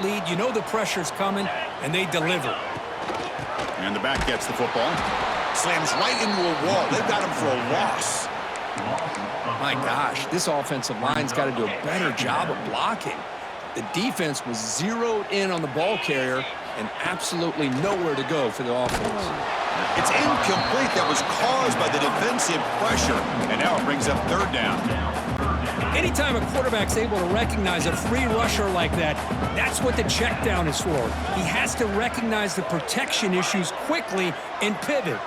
lead, you know the pressure's coming, and they deliver. And the back gets the football. Slams right into a wall. They've got him for a loss. My gosh, this offensive line's got to do a better job of blocking. The defense was zeroed in on the ball carrier and absolutely nowhere to go for the offense. It's incomplete. That was caused by the defensive pressure. And now it brings up third down. Anytime a quarterback's able to recognize a free rusher like that, that's what the check down is for. He has to recognize the protection issues quickly and pivot.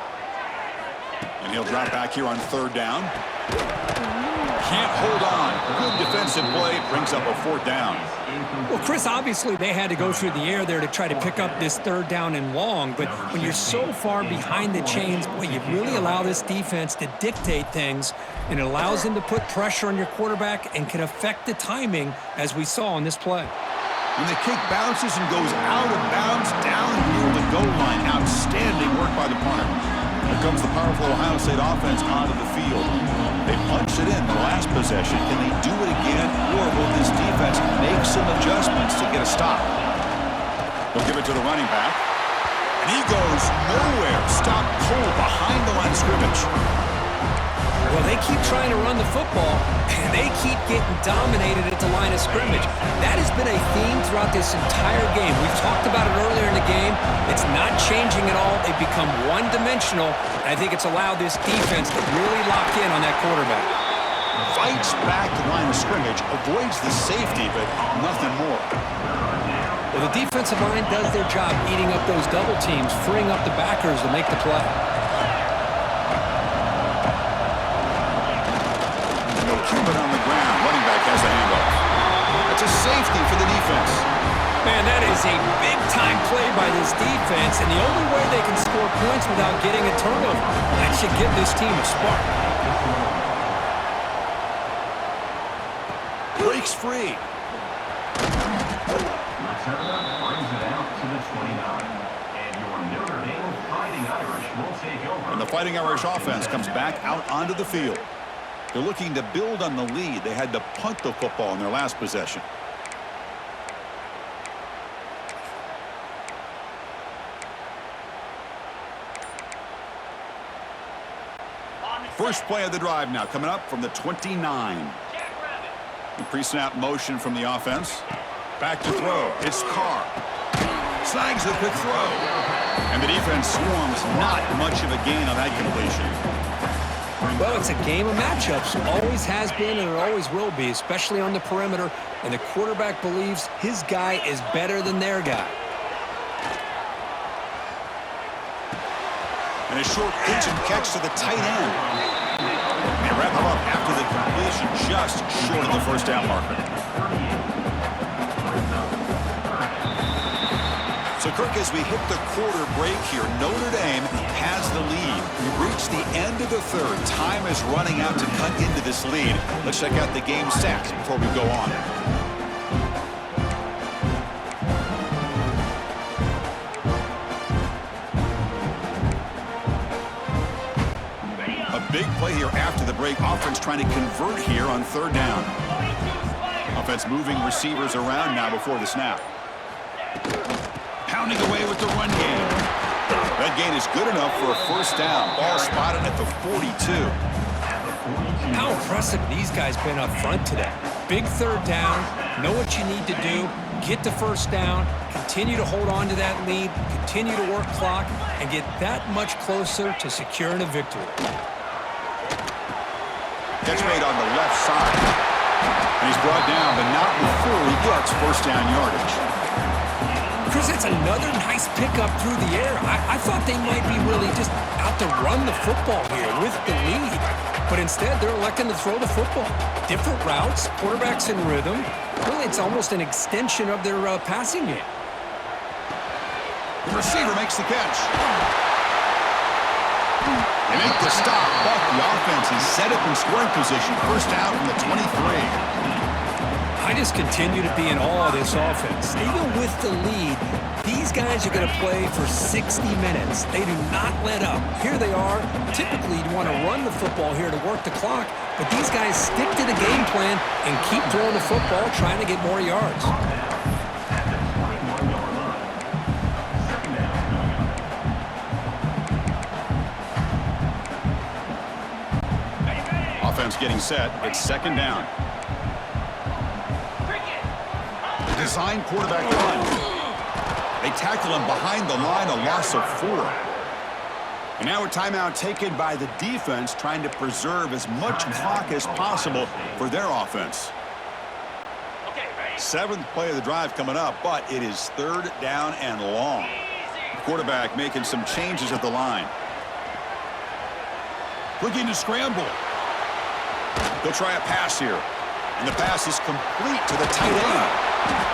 And he'll drop back here on third down. Can't hold on. Good defensive play. Brings up a fourth down. Well, Chris, obviously they had to go through the air there to try to pick up this third down and long, but when you're so far behind the chains, boy, you really allow this defense to dictate things, and it allows them to put pressure on your quarterback and can affect the timing, as we saw on this play. When the kick bounces and goes out of bounds down near the goal line. Outstanding work by the punter. Here comes the powerful Ohio State offense onto the field. They punched it in the last possession. Can they do it again, or will this defense make some adjustments to get a stop? They'll give it to the running back. And he goes nowhere. Stop cold behind the line of scrimmage. Well, they keep trying to run the football, and they keep getting dominated at the line of scrimmage. That has been a theme throughout this entire game. We've talked about it earlier in the game. It's not changing at all. They've become one-dimensional. I think it's allowed this defense to really lock in on that quarterback. Fights back to the line of scrimmage, avoids the safety, but nothing more. Well, the defensive line does their job eating up those double teams, freeing up the backers to make the play. Cuban on the ground. Running back has the handoff. That's a safety for the defense. Man, that is a big-time play by this defense, and the only way they can score points without getting a turnover. That should give this team a spark. Breaks free. Brings it out to the 29. And your Notre Dame Fighting Irish will take over. And the Fighting Irish offense comes back out onto the field. They're looking to build on the lead. They had to punt the football in their last possession. First play of the drive now coming up from the 29. The pre-snap motion from the offense. Back to throw. It's Carr. Snags the quick throw. And the defense swarms. Not much of a gain on that completion. Well, it's a game of matchups. Always has been and it always will be, especially on the perimeter. And the quarterback believes his guy is better than their guy. And a short pitch and catch to the tight end. They wrap him up after the completion, just short of the first down marker. So, Kirk, as we hit the quarter break here, Notre Dame has the lead. We've reached the end of the third. Time is running out to cut into this lead. Let's check out the game stats before we go on. A big play here after the break. Offense trying to convert here on third down. Offense moving receivers around now before the snap. Pounding away with the run game. That gain is good enough for a first down. Ball spotted at the 42. How impressive these guys been up front today. Big third down, know what you need to do, get the first down, continue to hold on to that lead, continue to work clock, and get that much closer to securing a victory. Catch made on the left side. And he's brought down, but not before he gets first down yardage. Chris, that's another nice pickup through the air. I thought they might be really just out to run the football here with the lead. But instead, they're electing to throw the football. Different routes, quarterbacks in rhythm. Really, it's almost an extension of their passing game. The receiver makes the catch. They make the stop, but the offense is set up in scoring position. First down from the 23. I just continue to be in awe of this offense. Even with the lead, these guys are going to play for 60 minutes. They do not let up. Here they are. Typically, you want to run the football here to work the clock, but these guys stick to the game plan and keep throwing the football, trying to get more yards. getting set. It's second down. Design quarterback run. They tackle him behind the line, a loss of 4. And now a timeout taken by the defense, trying to preserve as much clock as possible for their offense. 7th play of the drive coming up, but it is third down and long. The quarterback making some changes at the line. Looking to scramble. They'll try a pass here. And the pass is complete to the tight end.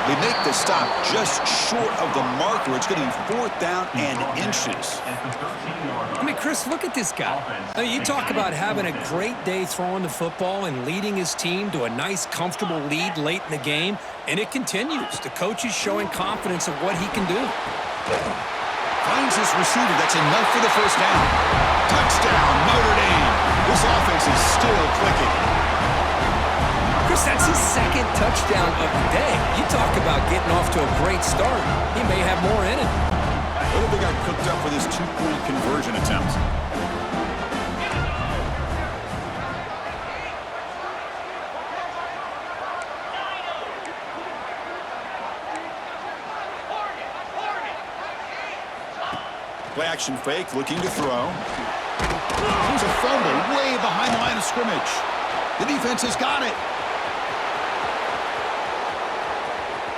They make the stop just short of the marker. It's getting 4th down and inches. I mean, Chris, look at this guy. I mean, you talk about having a great day throwing the football and leading his team to a nice, comfortable lead late in the game, and it continues. The coach is showing confidence of what he can do. Finds his receiver. That's enough for the first down. Touchdown, Notre Dame. This offense is still clicking. Chris, that's his 2nd touchdown of the day. You talk about getting off to a great start. He may have more in it. What have they got cooked up for this 2-point conversion attempt? Play action fake, looking to throw. There's a fumble way behind the line of scrimmage. The defense has got it.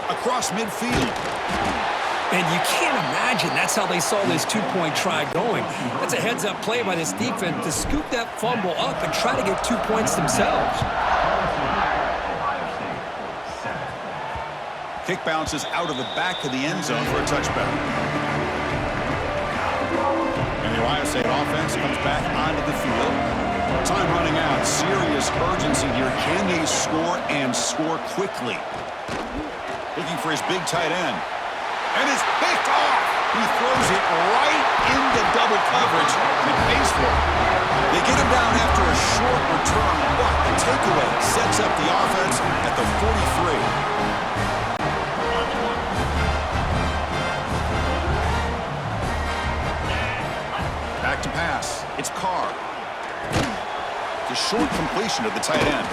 Across midfield. And you can't imagine that's how they saw this 2-point try going. That's a heads-up play by this defense to scoop that fumble up and try to get 2 points themselves. Kick bounces out of the back of the end zone for a touchback. And the Ohio State offense comes back onto the field. Time running out. Serious urgency here. Can they score and score quickly? Looking for his big tight end. And it's picked off. He throws it right into double coverage and pays for it. They get him down after a short return, but the takeaway sets up the offense at the 43. Back to pass. It's Carr. The short completion of the tight end.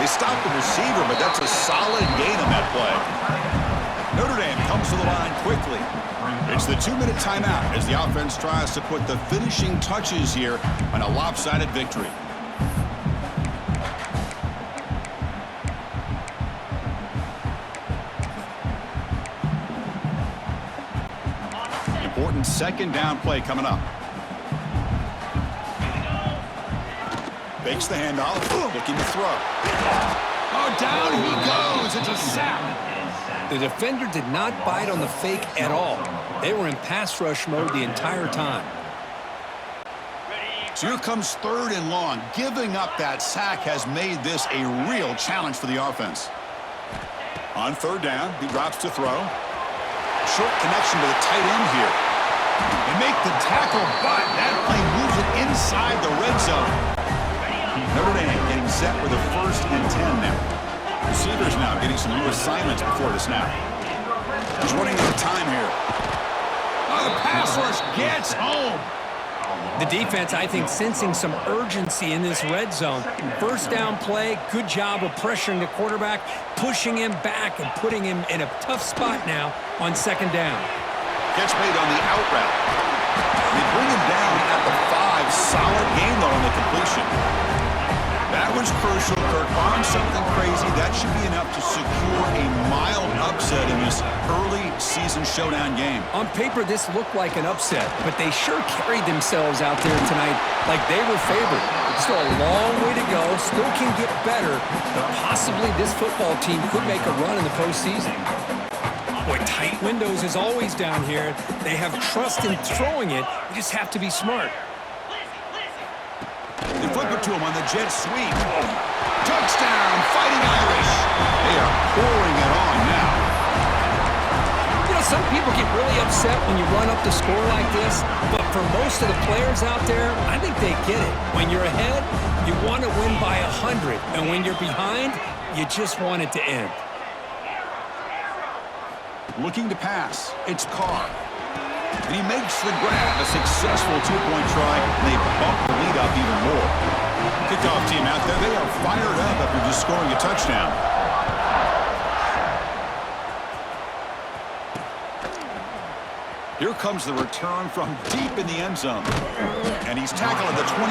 They stop the receiver, but that's a solid gain on that play. Notre Dame comes to the line quickly. It's the 2-minute timeout as the offense tries to put the finishing touches here on a lopsided victory. Important 2nd down play coming up. Fakes the handoff, looking to throw. Oh, down he goes. It's a sack. The defender did not bite on the fake at all. They were in pass rush mode the entire time. So here comes 3rd and long. Giving up that sack has made this a real challenge for the offense. On 3rd down, he drops to throw. Short connection to the tight end here. They make the tackle, but that play moves it inside the red zone. Notre Dame getting set with a 1st and 10 now. Receivers now getting some new assignments before the snap. He's running out of time here. Oh, the pass rush gets home. The defense, I think, sensing some urgency in this red zone. 1st down play, good job of pressuring the quarterback, pushing him back and putting him in a tough spot now on 2nd down. Catch made on the out route. They bring him down at the 5. Solid game, though, on the completion. That was crucial. Kirk Barnes, something crazy. That should be enough to secure a mild upset in this early season showdown game. On paper, this looked like an upset, but they sure carried themselves out there tonight like they were favored. Still a long way to go. Still can get better, but possibly this football team could make a run in the postseason. Boy, tight windows is always down here. They have trust in throwing it. You just have to be smart. They flip it to him on the jet sweep. Touchdown, Fighting Irish. They are pouring it on now. You know, some people get really upset when you run up the score like this, but for most of the players out there, I think they get it. When you're ahead, you want to win by 100, and when you're behind, you just want it to end. Looking to pass. It's Carr. And he makes the grab, a successful 2-point try, and they bump the lead up even more. Kickoff team out there. They are fired up after just scoring a touchdown. Here comes the return from deep in the end zone. And he's tackled at the 25,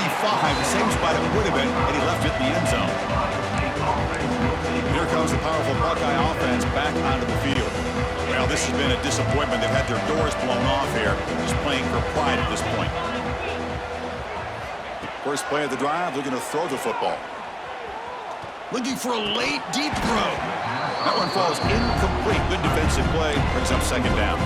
the same spot it would have been, and he left it in the end zone. Here comes the powerful Buckeye offense back onto the field. Well, this has been a disappointment. They've had their doors blown off here, just playing for pride at this point. First play of the drive, looking to throw the football. Looking for a late, deep throw. That one falls incomplete. Good defensive play, brings up second down.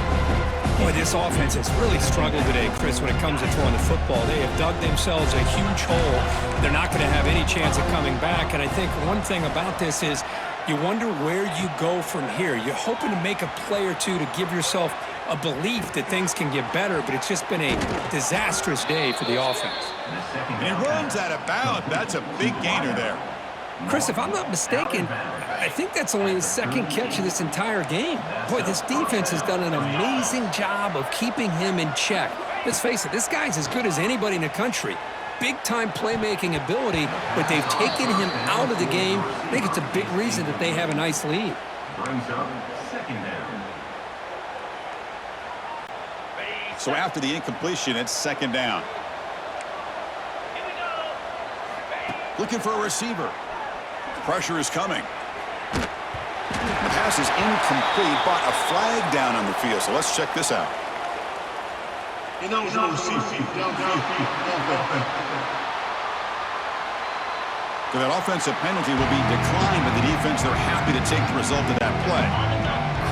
Boy, this offense has really struggled today, Chris, when it comes to throwing the football. They have dug themselves a huge hole. They're not going to have any chance of coming back. And I think one thing about this is you wonder where you go from here. You're hoping to make a play or two to give yourself a belief that things can get better, but it's just been a disastrous day for the offense. And he runs out of bounds. That's a big gainer there. Chris, if I'm not mistaken, I think that's only his second catch of this entire game. Boy, this defense has done an amazing job of keeping him in check. Let's face it, this guy's as good as anybody in the country. Big-time playmaking ability, but they've taken him out of the game. I think it's a big reason that they have a nice lead. Brings up second down. So after the incompletion, it's second down. Looking for a receiver. Pressure is coming. The pass is incomplete, but a flag down on the field. So let's check this out. So that offensive penalty will be declined by the defense. They're happy to take the result of that play.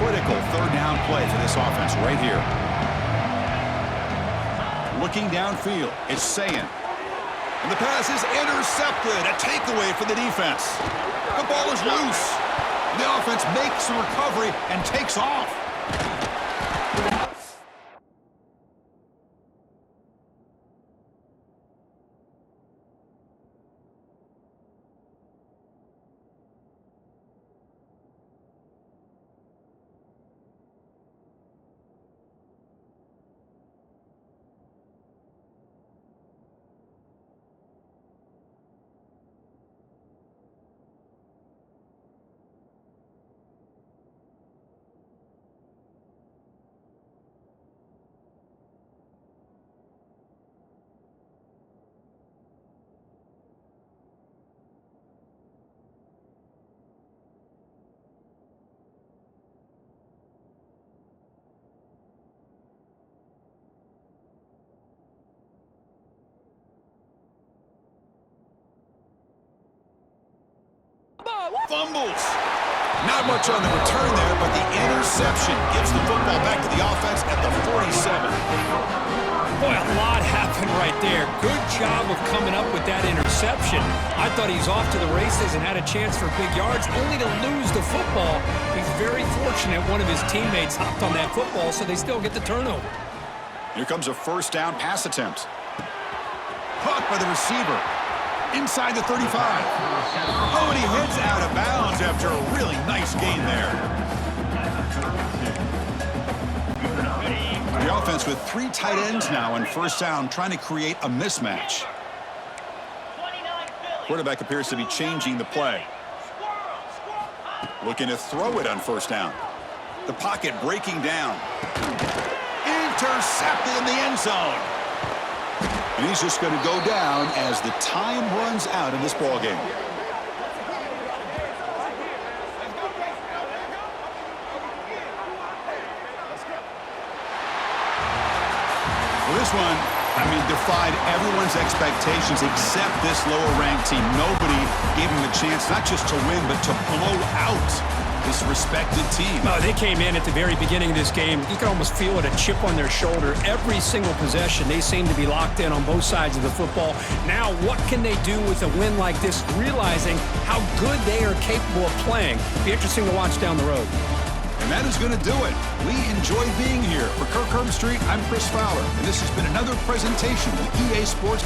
Critical third down play for this offense right here. Looking downfield, it's Sayin. And the pass is intercepted. A takeaway for the defense. The ball is loose. The offense makes the recovery and takes off. Fumbles. Not much on the return there, but the interception gives the football back to the offense at the 47. Boy, a lot happened right there. Good job of coming up with that interception. I thought he's off to the races and had a chance for big yards, only to lose the football. He's very fortunate one of his teammates hopped on that football, so they still get the turnover. Here comes a first down pass attempt. Caught by the receiver. Inside the 35. Oh, and he heads out of bounds after a really nice gain there. The offense with 3 tight ends now on first down, trying to create a mismatch. Quarterback appears to be changing the play. Looking to throw it on first down. The pocket breaking down. Intercepted in the end zone. And he's just going to go down as the time runs out in this ballgame. Well, this one, I mean, defied everyone's expectations except this lower-ranked team. Nobody gave them a chance not just to win, but to blow out this respected team. Oh, they came in at the very beginning of this game. You can almost feel it, a chip on their shoulder. Every single possession, they seem to be locked in on both sides of the football. Now, what can they do with a win like this, realizing how good they are capable of playing? Be interesting to watch down the road. And that is going to do it. We enjoyed being here. For Kirk Herbstreit, I'm Chris Fowler, and this has been another presentation of EA Sports.